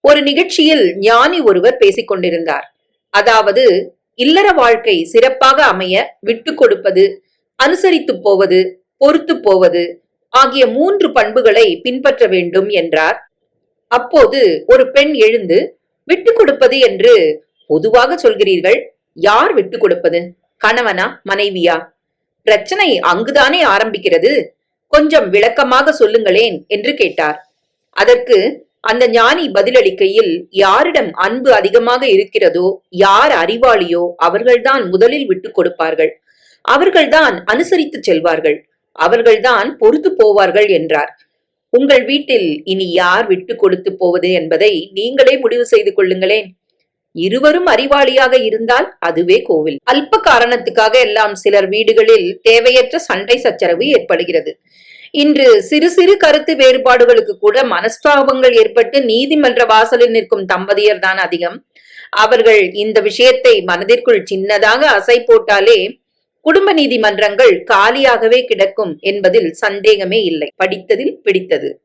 ஒரு நிகழ்ச்சியில் ஞானி ஒருவர் பேசிக் கொண்டிருந்தார். அதாவது, இல்லற வாழ்க்கை சிறப்பாக அமைய விட்டு கொடுப்பது, அனுசரித்து போவது, பொறுத்து போவது ஆகிய 3 பண்புகளை பின்பற்ற வேண்டும் என்றார். அப்போது ஒரு பெண் எழுந்து, விட்டு கொடுப்பது என்று பொதுவாக சொல்கிறீர்கள், யார் விட்டு கொடுப்பது? கணவனா, மனைவியா? பிரச்சனை அங்குதானே ஆரம்பிக்கிறது. கொஞ்சம் விளக்கமாக சொல்லுங்களேன் என்று கேட்டார். அதற்கு அந்த ஞானி பதிலளிக்கையில், யாரிடம் அன்பு அதிகமாக இருக்கிறதோ, யார் அறிவாளியோ அவர்கள்தான் முதலில் விட்டு கொடுப்பார்கள். அவர்கள்தான் அனுசரித்து செல்வார்கள். அவர்கள்தான் பொறுத்து போவார்கள் என்றார். உங்கள் வீட்டில் இனி யார் விட்டு கொடுத்து போவது என்பதை நீங்களே முடிவு செய்து கொள்ளுங்களேன். இருவரும் அறிவாளியாக இருந்தால் அதுவே கோவில். அல்ப காரணத்துக்காக எல்லாம் சிலர் வீடுகளில் தேவையற்ற சண்டை சச்சரவு ஏற்படுகிறது. இன்று சிறு சிறு கருத்து வேறுபாடுகளுக்கு கூட மனஸ்தாபங்கள் ஏற்பட்டு நீதிமன்ற வாசலில் நிற்கும் தம்பதியர் தான் அதிகம். அவர்கள் இந்த விஷயத்தை மனதிற்குள் சின்னதாக அசை போட்டாலே குடும்ப நீதிமன்றங்கள் காலியாகவே கிடக்கும் என்பதில் சந்தேகமே இல்லை. படித்ததில் பிடித்தது.